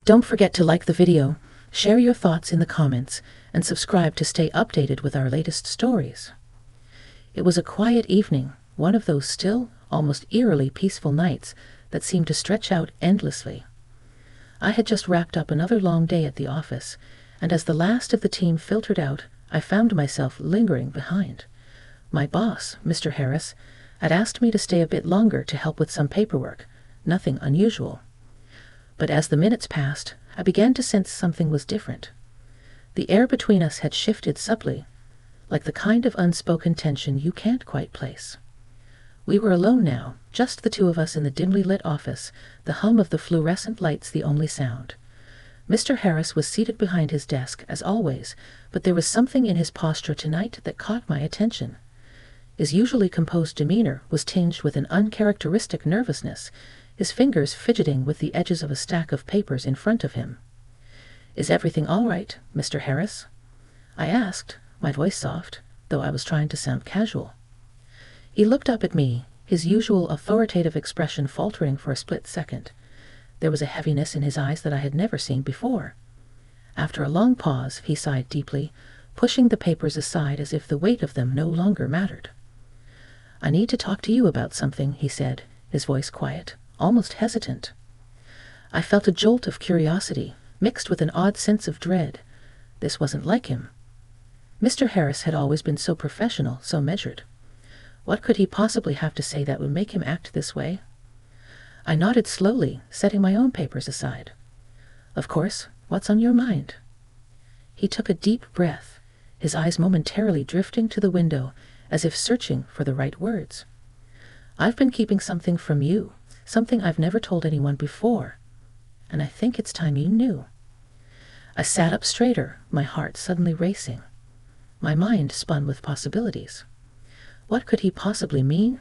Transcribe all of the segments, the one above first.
Don't forget to like the video, share your thoughts in the comments, and subscribe to stay updated with our latest stories. It was a quiet evening, one of those still, almost eerily peaceful nights that seemed to stretch out endlessly. I had just wrapped up another long day at the office, and as the last of the team filtered out, I found myself lingering behind. My boss, Mr. Harris, had asked me to stay a bit longer to help with some paperwork, nothing unusual. But as the minutes passed, I began to sense something was different. The air between us had shifted subtly, like the kind of unspoken tension you can't quite place. We were alone now, just the two of us in the dimly lit office, the hum of the fluorescent lights the only sound. Mr. Harris was seated behind his desk, as always, but there was something in his posture tonight that caught my attention. His usually composed demeanor was tinged with an uncharacteristic nervousness, his fingers fidgeting with the edges of a stack of papers in front of him. "Is everything all right, Mr. Harris?" I asked, my voice soft, though I was trying to sound casual. He looked up at me, his usual authoritative expression faltering for a split second. There was a heaviness in his eyes that I had never seen before. After a long pause, he sighed deeply, pushing the papers aside as if the weight of them no longer mattered. "I need to talk to you about something," he said, his voice quiet, almost hesitant. I felt a jolt of curiosity, mixed with an odd sense of dread. This wasn't like him. Mr. Harris had always been so professional, so measured. What could he possibly have to say that would make him act this way? I nodded slowly, setting my own papers aside. "Of course, what's on your mind?" He took a deep breath, his eyes momentarily drifting to the window, as if searching for the right words. "I've been keeping something from you, something I've never told anyone before, and I think it's time you knew." I sat up straighter, my heart suddenly racing. My mind spun with possibilities. What could he possibly mean?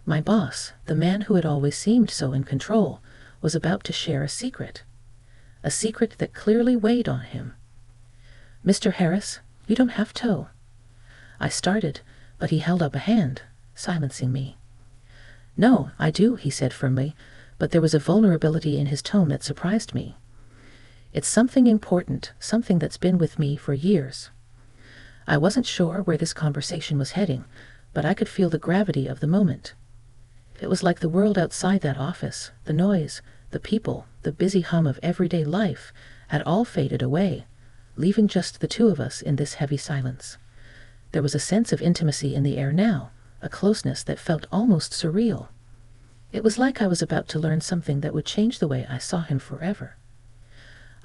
My boss, the man who had always seemed so in control, was about to share a secret that clearly weighed on him. "Mr. Harris, you don't have to." I started, but he held up a hand, silencing me. "No, I do," he said firmly, but there was a vulnerability in his tone that surprised me. "It's something important, something that's been with me for years." I wasn't sure where this conversation was heading, but I could feel the gravity of the moment. It was like the world outside that office, the noise, the people, the busy hum of everyday life, had all faded away, leaving just the two of us in this heavy silence. There was a sense of intimacy in the air now, a closeness that felt almost surreal. It was like I was about to learn something that would change the way I saw him forever.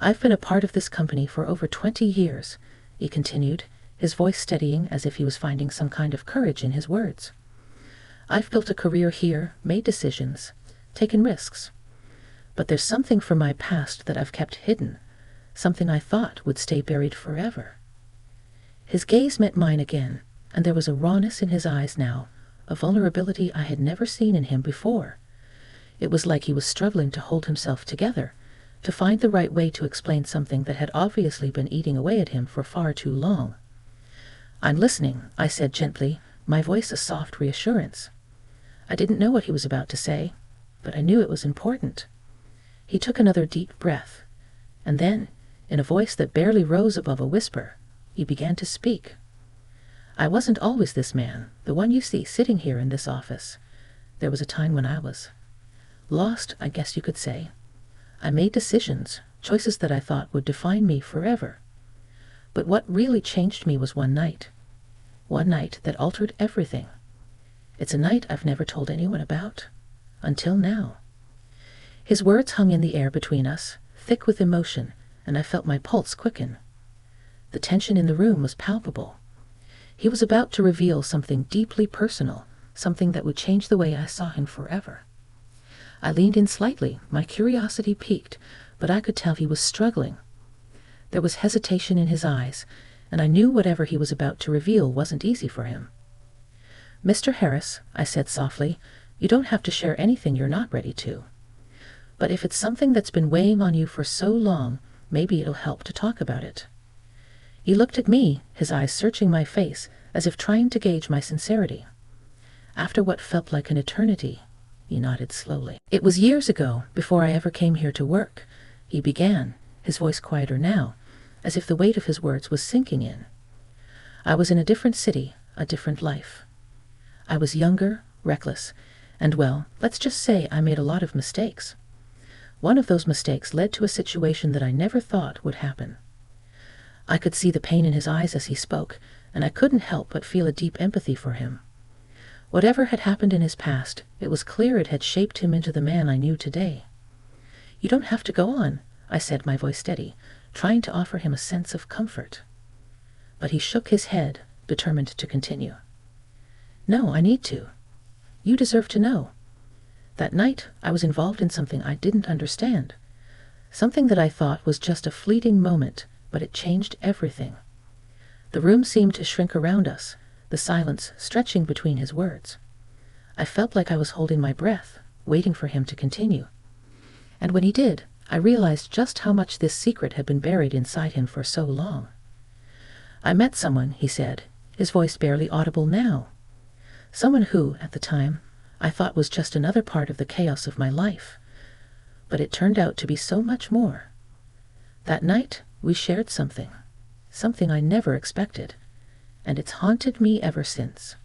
"I've been a part of this company for over 20 years, he continued, his voice steadying as if he was finding some kind of courage in his words. "I've built a career here, made decisions, taken risks. But there's something from my past that I've kept hidden, something I thought would stay buried forever." His gaze met mine again, and there was a rawness in his eyes now, a vulnerability I had never seen in him before. It was like he was struggling to hold himself together, to find the right way to explain something that had obviously been eating away at him for far too long. "I'm listening," I said gently, my voice a soft reassurance. I didn't know what he was about to say, but I knew it was important. He took another deep breath, and then, in a voice that barely rose above a whisper, he began to speak. "I wasn't always this man, the one you see sitting here in this office. There was a time when I was lost, I guess you could say. I made decisions, choices that I thought would define me forever. But what really changed me was one night that altered everything. It's a night I've never told anyone about, until now." His words hung in the air between us, thick with emotion, and I felt my pulse quicken. The tension in the room was palpable. He was about to reveal something deeply personal, something that would change the way I saw him forever. I leaned in slightly, my curiosity piqued, but I could tell he was struggling. There was hesitation in his eyes, and I knew whatever he was about to reveal wasn't easy for him. "Mr. Harris," I said softly, "you don't have to share anything you're not ready to. But if it's something that's been weighing on you for so long, maybe it'll help to talk about it." He looked at me, his eyes searching my face, as if trying to gauge my sincerity. After what felt like an eternity, he nodded slowly. "It was years ago, before I ever came here to work," he began, his voice quieter now, as if the weight of his words was sinking in. I was in a different city, a different life. I was younger, reckless, and well, let's just say I made a lot of mistakes. One of those mistakes led to a situation that I never thought would happen. I could see the pain in his eyes as he spoke, and I couldn't help but feel a deep empathy for him. Whatever had happened in his past, it was clear it had shaped him into the man I knew today. "You don't have to go on," I said, my voice steady, trying to offer him a sense of comfort. But he shook his head, determined to continue. "No, I need to. You deserve to know. That night, I was involved in something I didn't understand. Something that I thought was just a fleeting moment, but it changed everything." The room seemed to shrink around us, the silence stretching between his words. I felt like I was holding my breath, waiting for him to continue. And when he did, I realized just how much this secret had been buried inside him for so long. "I met someone," he said, his voice barely audible now. "Someone who, at the time, I thought was just another part of the chaos of my life. But it turned out to be so much more. That night, we shared something I never expected, and it's haunted me ever since."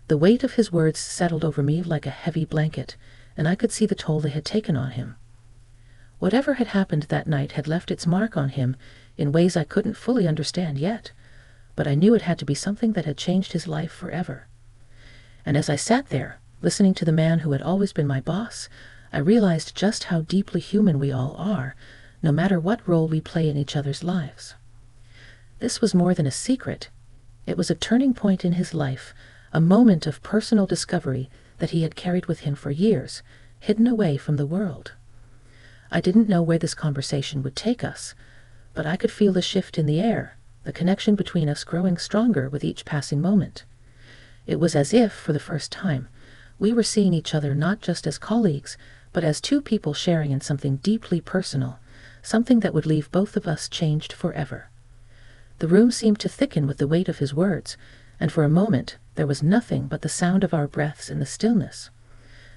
The weight of his words settled over me like a heavy blanket, and I could see the toll they had taken on him. Whatever had happened that night had left its mark on him in ways I couldn't fully understand yet, but I knew it had to be something that had changed his life forever. And as I sat there, listening to the man who had always been my boss, I realized just how deeply human we all are, no matter what role we play in each other's lives. This was more than a secret. It was a turning point in his life, a moment of personal discovery that he had carried with him for years, hidden away from the world. I didn't know where this conversation would take us, but I could feel the shift in the air, the connection between us growing stronger with each passing moment. It was as if, for the first time, we were seeing each other not just as colleagues, but as two people sharing in something deeply personal, something that would leave both of us changed forever. The room seemed to thicken with the weight of his words, and for a moment there was nothing but the sound of our breaths in the stillness.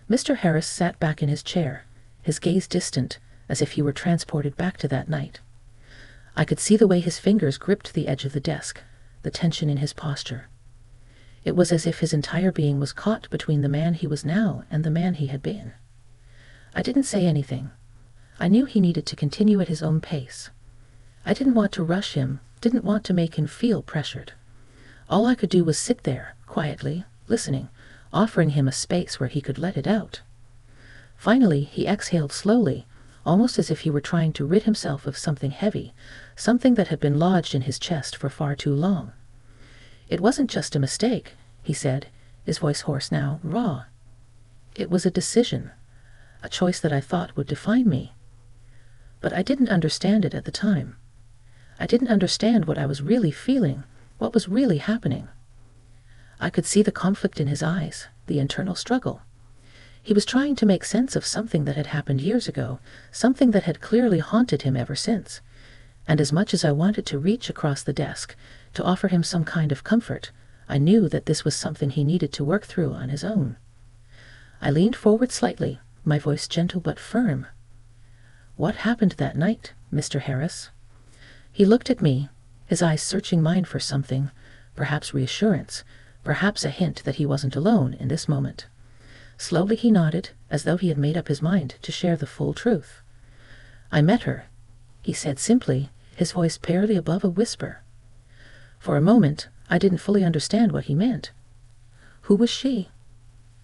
Mr. Harris sat back in his chair, his gaze distant, as if he were transported back to that night. I could see the way his fingers gripped the edge of the desk, the tension in his posture. It was as if his entire being was caught between the man he was now and the man he had been. I didn't say anything. I knew he needed to continue at his own pace. I didn't want to rush him, didn't want to make him feel pressured. All I could do was sit there, quietly, listening, offering him a space where he could let it out. Finally, he exhaled slowly, almost as if he were trying to rid himself of something heavy, something that had been lodged in his chest for far too long. "It wasn't just a mistake," he said, his voice hoarse now, raw. "It was a decision, a choice that I thought would define me. But I didn't understand it at the time. I didn't understand what I was really feeling, what was really happening." I could see the conflict in his eyes, the internal struggle. He was trying to make sense of something that had happened years ago, something that had clearly haunted him ever since. And as much as I wanted to reach across the desk, to offer him some kind of comfort, I knew that this was something he needed to work through on his own. I leaned forward slightly, my voice gentle but firm. "What happened that night, Mr. Harris?" He looked at me, his eyes searching mine for something, perhaps reassurance, perhaps a hint that he wasn't alone in this moment. Slowly he nodded, as though he had made up his mind to share the full truth. "I met her," he said simply, his voice barely above a whisper. For a moment, I didn't fully understand what he meant. Who was she?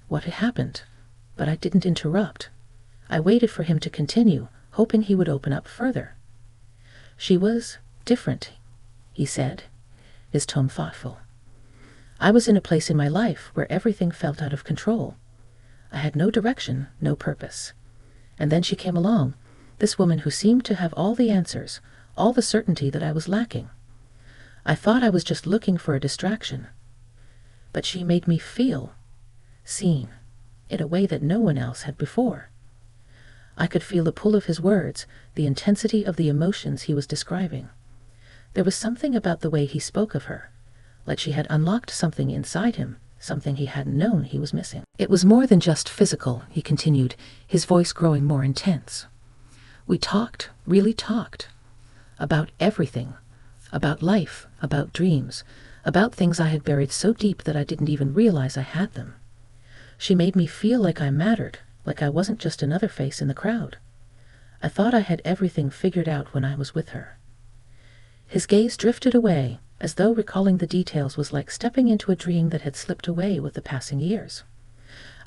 What had happened? But I didn't interrupt. I waited for him to continue, hoping he would open up further. "She was different," he said, his tone thoughtful. "I was in a place in my life where everything felt out of control. I had no direction, no purpose. And then she came along, this woman who seemed to have all the answers, all the certainty that I was lacking. I thought I was just looking for a distraction. But she made me feel seen, in a way that no one else had before." I could feel the pull of his words, the intensity of the emotions he was describing. There was something about the way he spoke of her, like she had unlocked something inside him, something he hadn't known he was missing. "It was more than just physical," he continued, his voice growing more intense. We talked, really talked, about everything, about life, about dreams, about things I had buried so deep that I didn't even realize I had them. She made me feel like I mattered, like I wasn't just another face in the crowd. I thought I had everything figured out when I was with her. His gaze drifted away, as though recalling the details was like stepping into a dream that had slipped away with the passing years.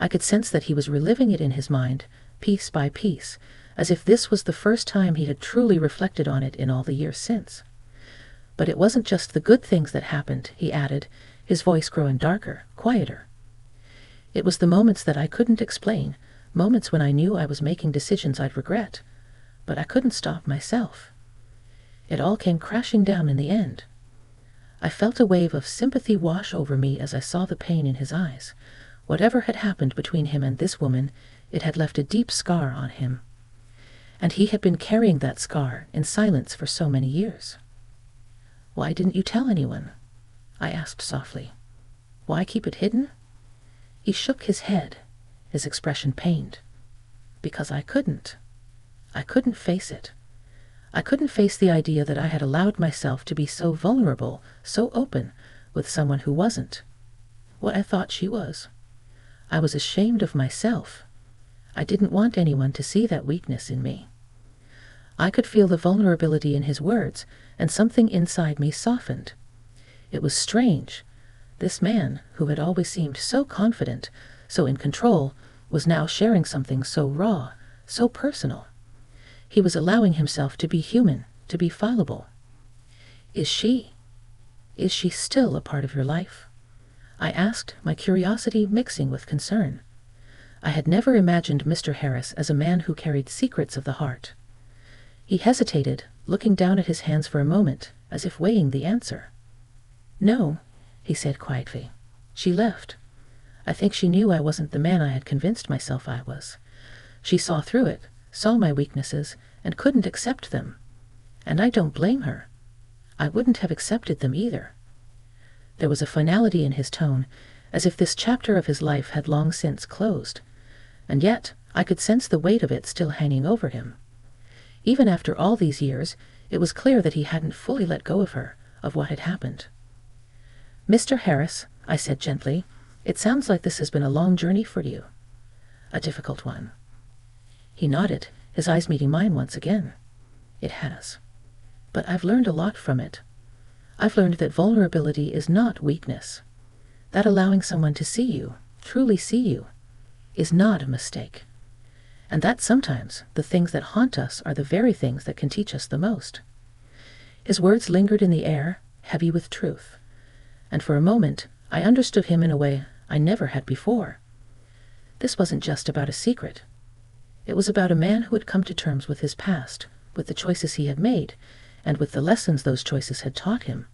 I could sense that he was reliving it in his mind, piece by piece, as if this was the first time he had truly reflected on it in all the years since. But it wasn't just the good things that happened, he added, his voice growing darker, quieter. It was the moments that I couldn't explain, moments when I knew I was making decisions I'd regret, but I couldn't stop myself. It all came crashing down in the end. I felt a wave of sympathy wash over me as I saw the pain in his eyes. Whatever had happened between him and this woman, it had left a deep scar on him. And he had been carrying that scar in silence for so many years. "Why didn't you tell anyone?" I asked softly. "Why keep it hidden?" He shook his head, his expression pained. "Because I couldn't. I couldn't face it. I couldn't face the idea that I had allowed myself to be so vulnerable, so open, with someone who wasn't what I thought she was. I was ashamed of myself. I didn't want anyone to see that weakness in me." I could feel the vulnerability in his words, and something inside me softened. It was strange. This man, who had always seemed so confident, so in control, was now sharing something so raw, so personal. He was allowing himself to be human, to be fallible. Is she still a part of your life?" I asked, my curiosity mixing with concern. I had never imagined Mr. Harris as a man who carried secrets of the heart. He hesitated, looking down at his hands for a moment, as if weighing the answer. "No," he said quietly. "She left. I think she knew I wasn't the man I had convinced myself I was. She saw through it, saw my weaknesses, and couldn't accept them. And I don't blame her. I wouldn't have accepted them either." There was a finality in his tone, as if this chapter of his life had long since closed. And yet I could sense the weight of it still hanging over him. Even after all these years, it was clear that he hadn't fully let go of her, of what had happened. "Mr. Harris," I said gently, "it sounds like this has been a long journey for you. A difficult one." He nodded, his eyes meeting mine once again. "It has. But I've learned a lot from it. I've learned that vulnerability is not weakness. That allowing someone to see you, truly see you, is not a mistake. And that sometimes the things that haunt us are the very things that can teach us the most." His words lingered in the air, heavy with truth. And for a moment, I understood him in a way I never had before. This wasn't just about a secret. It was about a man who had come to terms with his past, with the choices he had made, and with the lessons those choices had taught him.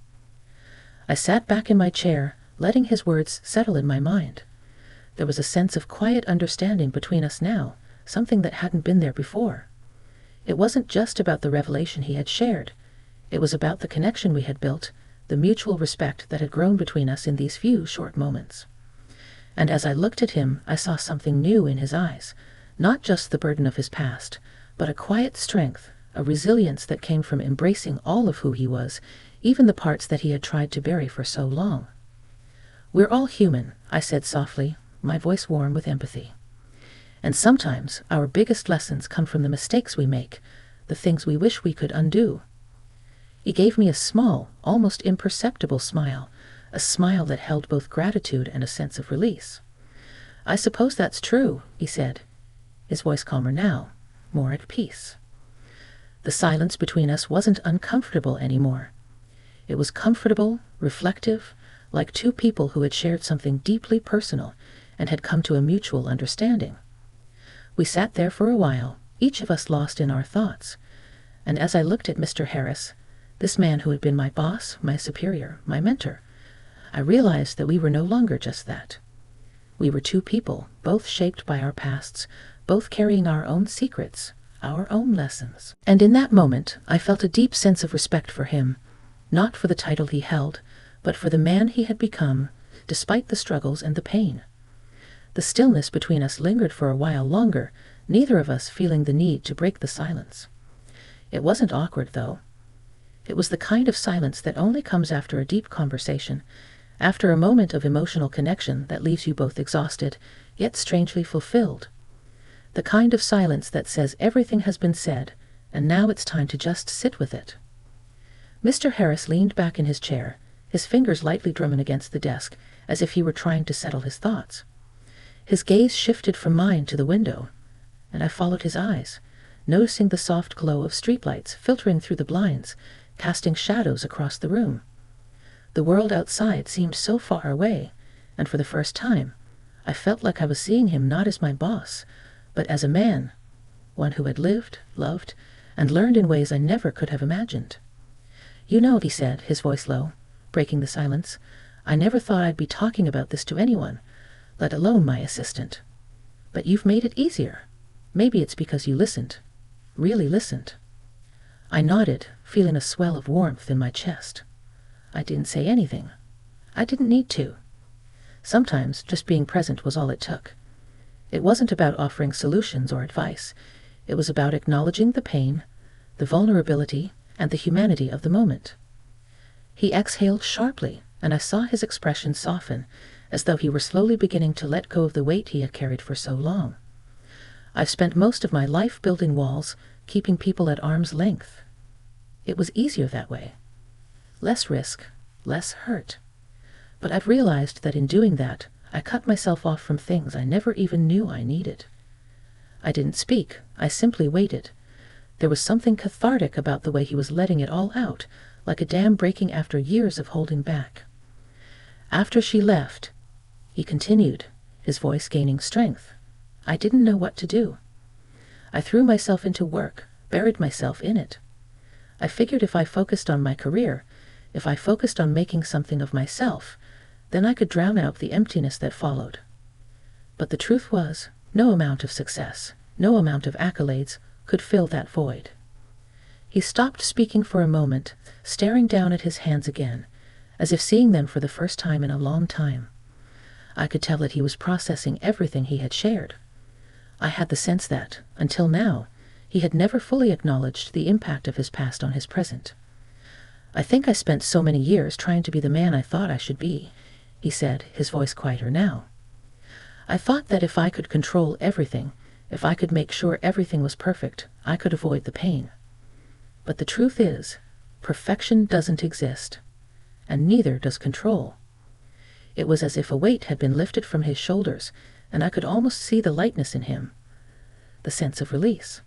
I sat back in my chair, letting his words settle in my mind. There was a sense of quiet understanding between us now, something that hadn't been there before. It wasn't just about the revelation he had shared. It was about the connection we had built, the mutual respect that had grown between us in these few short moments. And as I looked at him, I saw something new in his eyes, not just the burden of his past, but a quiet strength, a resilience that came from embracing all of who he was, even the parts that he had tried to bury for so long. "We're all human," I said softly, my voice warm with empathy. "And sometimes our biggest lessons come from the mistakes we make, the things we wish we could undo." He gave me a small, almost imperceptible smile, a smile that held both gratitude and a sense of release. "I suppose that's true," he said, his voice calmer now, more at peace. The silence between us wasn't uncomfortable anymore. It was comfortable, reflective, like two people who had shared something deeply personal and had come to a mutual understanding. We sat there for a while, each of us lost in our thoughts, and as I looked at Mr. Harris, this man who had been my boss, my superior, my mentor, I realized that we were no longer just that. We were two people, both shaped by our pasts, both carrying our own secrets, our own lessons. And in that moment, I felt a deep sense of respect for him, not for the title he held, but for the man he had become, despite the struggles and the pain. The stillness between us lingered for a while longer, neither of us feeling the need to break the silence. It wasn't awkward, though. It was the kind of silence that only comes after a deep conversation, after a moment of emotional connection that leaves you both exhausted, yet strangely fulfilled. The kind of silence that says everything has been said, and now it's time to just sit with it. Mr. Harris leaned back in his chair, his fingers lightly drumming against the desk, as if he were trying to settle his thoughts. His gaze shifted from mine to the window, and I followed his eyes, noticing the soft glow of streetlights filtering through the blinds, casting shadows across the room. The world outside seemed so far away, and for the first time, I felt like I was seeing him not as my boss, but as a man, one who had lived, loved, and learned in ways I never could have imagined. "You know," he said, his voice low, breaking the silence, "I never thought I'd be talking about this to anyone, let alone my assistant. But you've made it easier. Maybe it's because you listened, really listened." I nodded, feeling a swell of warmth in my chest. I didn't say anything. I didn't need to. Sometimes just being present was all it took. It wasn't about offering solutions or advice. It was about acknowledging the pain, the vulnerability, and the humanity of the moment. He exhaled sharply, and I saw his expression soften, as though he were slowly beginning to let go of the weight he had carried for so long. I've spent most of my life building walls, keeping people at arm's length. It was easier that way. Less risk, less hurt. But I've realized that in doing that, I cut myself off from things I never even knew I needed. I didn't speak, I simply waited. There was something cathartic about the way he was letting it all out, like a dam breaking after years of holding back. "After she left," he continued, his voice gaining strength, "I didn't know what to do. I threw myself into work, buried myself in it. I figured if I focused on my career, if I focused on making something of myself, then I could drown out the emptiness that followed. But the truth was, no amount of success, no amount of accolades could fill that void." He stopped speaking for a moment, staring down at his hands again, as if seeing them for the first time in a long time. I could tell that he was processing everything he had shared. I had the sense that, until now, he had never fully acknowledged the impact of his past on his present. "I think I spent so many years trying to be the man I thought I should be," he said, his voice quieter now. "I thought that if I could control everything, if I could make sure everything was perfect, I could avoid the pain. But the truth is, perfection doesn't exist, and neither does control." It was as if a weight had been lifted from his shoulders, and I could almost see the lightness in him, the sense of release.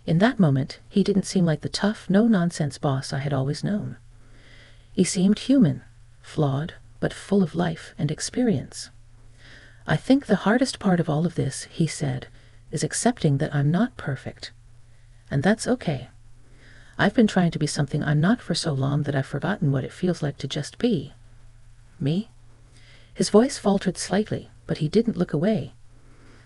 In that moment, he didn't seem like the tough, no-nonsense boss I had always known. He seemed human, flawed, but full of life and experience. "I think the hardest part of all of this," he said, "is accepting that I'm not perfect. And that's okay. I've been trying to be something I'm not for so long that I've forgotten what it feels like to just be me." His voice faltered slightly, but he didn't look away.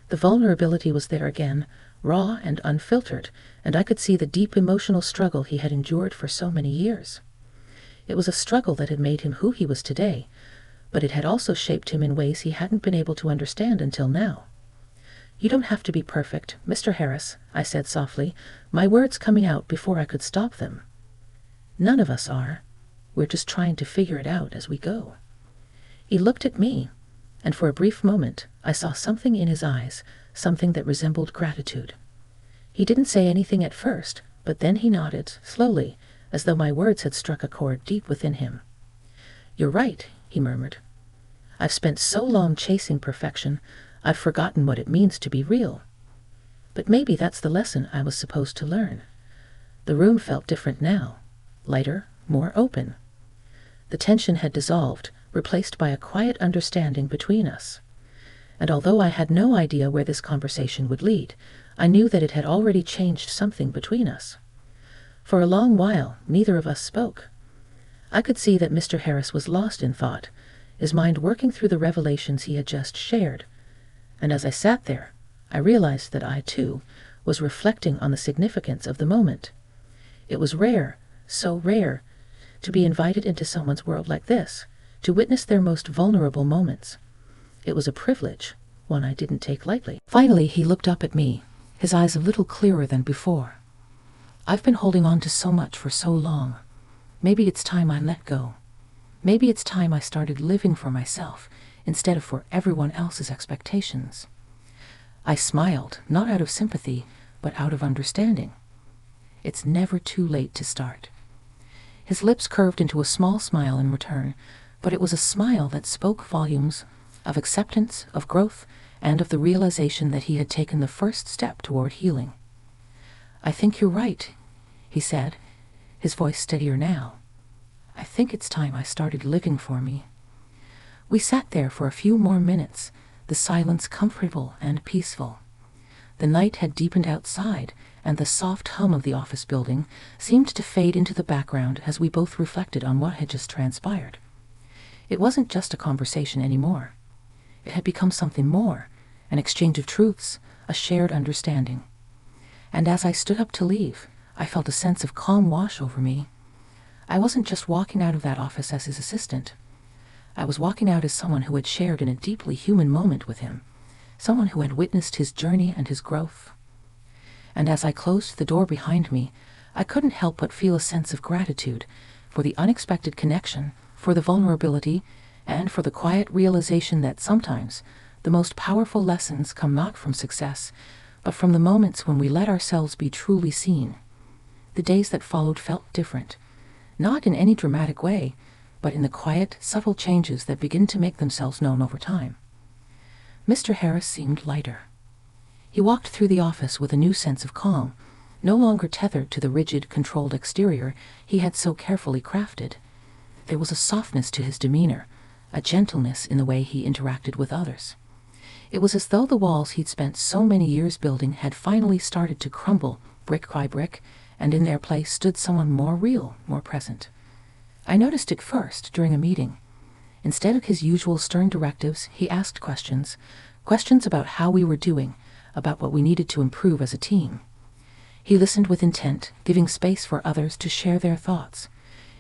The vulnerability was there again, raw and unfiltered, and I could see the deep emotional struggle he had endured for so many years. It was a struggle that had made him who he was today, but it had also shaped him in ways he hadn't been able to understand until now. "You don't have to be perfect, Mr. Harris," I said softly, my words coming out before I could stop them. "None of us are. We're just trying to figure it out as we go." He looked at me, and for a brief moment I saw something in his eyes, something that resembled gratitude. He didn't say anything at first, but then he nodded, slowly, as though my words had struck a chord deep within him. "You're right," he murmured. "I've spent so long chasing perfection, I've forgotten what it means to be real. But maybe that's the lesson I was supposed to learn." The room felt different now, lighter, more open. The tension had dissolved, replaced by a quiet understanding between us. And although I had no idea where this conversation would lead, I knew that it had already changed something between us. For a long while, neither of us spoke. I could see that Mr. Harris was lost in thought, his mind working through the revelations he had just shared. And as I sat there, I realized that I, too, was reflecting on the significance of the moment. It was rare, so rare, to be invited into someone's world like this, to witness their most vulnerable moments. It was a privilege, one I didn't take lightly. Finally, he looked up at me, his eyes a little clearer than before. I've been holding on to so much for so long. Maybe it's time I let go. Maybe it's time I started living for myself instead of for everyone else's expectations." I smiled, not out of sympathy, but out of understanding. It's never too late to start. His lips curved into a small smile in return, but it was a smile that spoke volumes of acceptance, of growth, and of the realization that he had taken the first step toward healing. "I think you're right," he said, his voice steadier now. "I think it's time I started living for me." We sat there for a few more minutes, the silence comfortable and peaceful. The night had deepened outside, and the soft hum of the office building seemed to fade into the background as we both reflected on what had just transpired. It wasn't just a conversation anymore. It had become something more, an exchange of truths, a shared understanding. And as I stood up to leave, I felt a sense of calm wash over me. I wasn't just walking out of that office as his assistant. I was walking out as someone who had shared in a deeply human moment with him, someone who had witnessed his journey and his growth. And as I closed the door behind me, I couldn't help but feel a sense of gratitude for the unexpected connection, for the vulnerability, and for the quiet realization that sometimes the most powerful lessons come not from success, but from the moments when we let ourselves be truly seen. The days that followed felt different, not in any dramatic way, but in the quiet, subtle changes that begin to make themselves known over time. Mr. Harris seemed lighter. He walked through the office with a new sense of calm, no longer tethered to the rigid, controlled exterior he had so carefully crafted. There was a softness to his demeanor, a gentleness in the way he interacted with others. It was as though the walls he'd spent so many years building had finally started to crumble, brick by brick, and in their place stood someone more real, more present. I noticed it first during a meeting. Instead of his usual stern directives, he asked questions about how we were doing, about what we needed to improve as a team. He listened with intent, giving space for others to share their thoughts.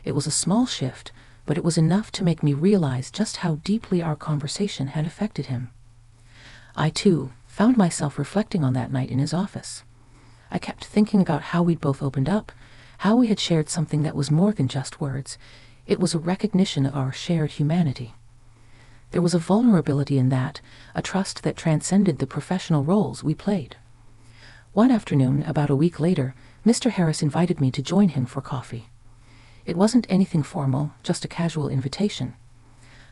It was a small shift, but it was enough to make me realize just how deeply our conversation had affected him. I, too, found myself reflecting on that night in his office. I kept thinking about how we'd both opened up, how we had shared something that was more than just words. It was a recognition of our shared humanity. There was a vulnerability in that, a trust that transcended the professional roles we played. One afternoon, about a week later, Mr. Harris invited me to join him for coffee. It wasn't anything formal, just a casual invitation.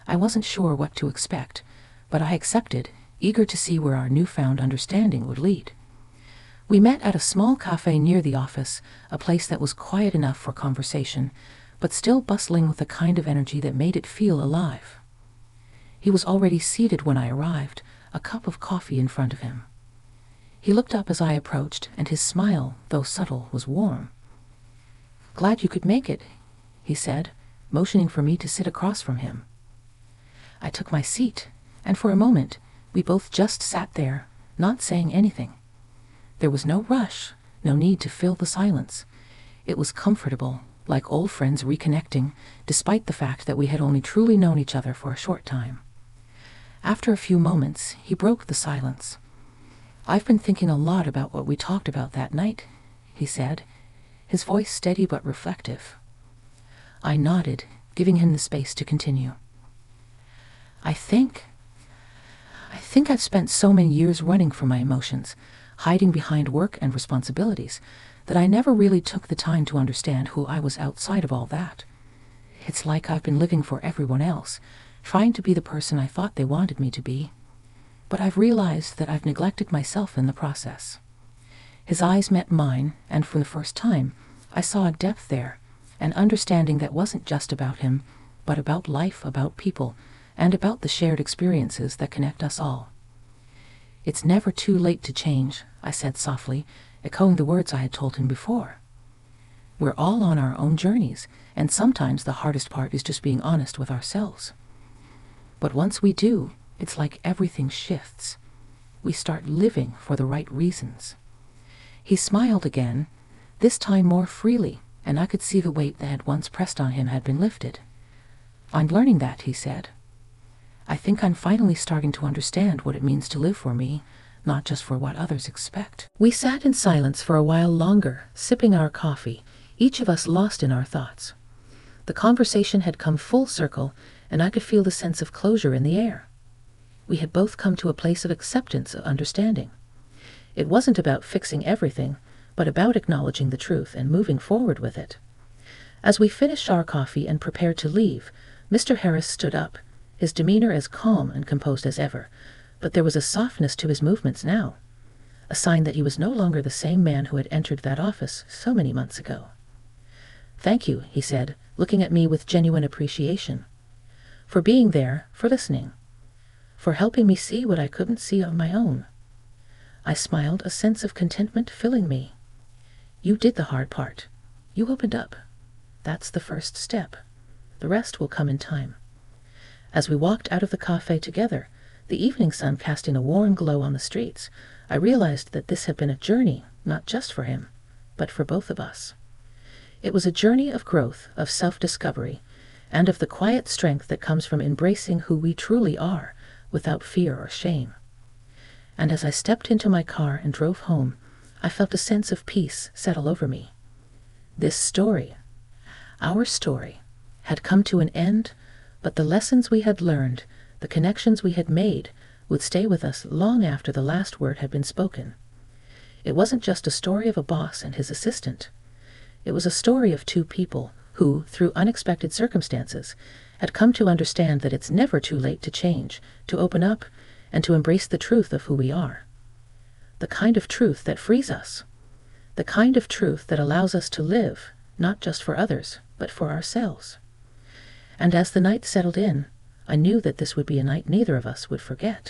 I wasn't sure what to expect, but I accepted, eager to see where our newfound understanding would lead. We met at a small cafe near the office, a place that was quiet enough for conversation, but still bustling with a kind of energy that made it feel alive. He was already seated when I arrived, a cup of coffee in front of him. He looked up as I approached, and his smile, though subtle, was warm. "Glad you could make it," he said, motioning for me to sit across from him. I took my seat, and for a moment, we both just sat there, not saying anything. There was no rush, no need to fill the silence. It was comfortable, like old friends reconnecting, despite the fact that we had only truly known each other for a short time. After a few moments, he broke the silence. "I've been thinking a lot about what we talked about that night," he said, his voice steady but reflective. I nodded, giving him the space to continue. I think I've spent so many years running from my emotions, hiding behind work and responsibilities, that I never really took the time to understand who I was outside of all that. It's like I've been living for everyone else, trying to be the person I thought they wanted me to be. But I've realized that I've neglected myself in the process." His eyes met mine, and for the first time, I saw a depth there, an understanding that wasn't just about him, but about life, about people, and about the shared experiences that connect us all. "It's never too late to change," I said softly, echoing the words I had told him before. We're all on our own journeys, and sometimes the hardest part is just being honest with ourselves. But once we do, it's like everything shifts. We start living for the right reasons. He smiled again, this time more freely, and I could see the weight that had once pressed on him had been lifted. "I'm learning that," he said. "I think I'm finally starting to understand what it means to live for me, not just for what others expect. We sat in silence for a while longer, sipping our coffee, each of us lost in our thoughts. The conversation had come full circle, and I could feel the sense of closure in the air. We had both come to a place of acceptance, of understanding. It wasn't about fixing everything, but about acknowledging the truth and moving forward with it. As we finished our coffee and prepared to leave, Mr. Harris stood up, his demeanor as calm and composed as ever, but there was a softness to his movements now, a sign that he was no longer the same man who had entered that office so many months ago. "Thank you," he said, looking at me with genuine appreciation. "For being there, for listening, for helping me see what I couldn't see on my own." I smiled, a sense of contentment filling me. "You did the hard part. You opened up. That's the first step. The rest will come in time." As we walked out of the cafe together, the evening sun casting a warm glow on the streets, I realized that this had been a journey, not just for him, but for both of us. It was a journey of growth, of self-discovery, and of the quiet strength that comes from embracing who we truly are, without fear or shame. And as I stepped into my car and drove home, I felt a sense of peace settle over me. This story, our story, had come to an end, but the lessons we had learned, the connections we had made, would stay with us long after the last word had been spoken. It wasn't just a story of a boss and his assistant. It was a story of two people who, through unexpected circumstances, had come to understand that it's never too late to change, to open up, and to embrace the truth of who we are. The kind of truth that frees us. The kind of truth that allows us to live, not just for others, but for ourselves. And as the night settled in, I knew that this would be a night neither of us would forget.